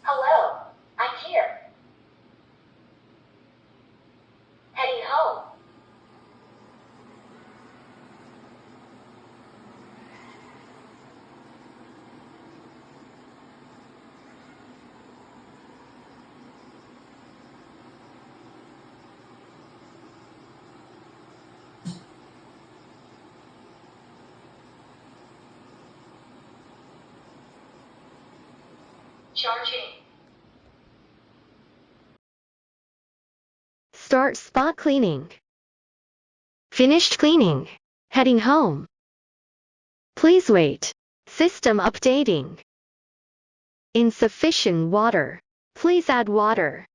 Hello, I'm here. Heading home. Charging. Start spot cleaning. Finished cleaning. Heading home. Please wait. System updating. Insufficient water. Please add water.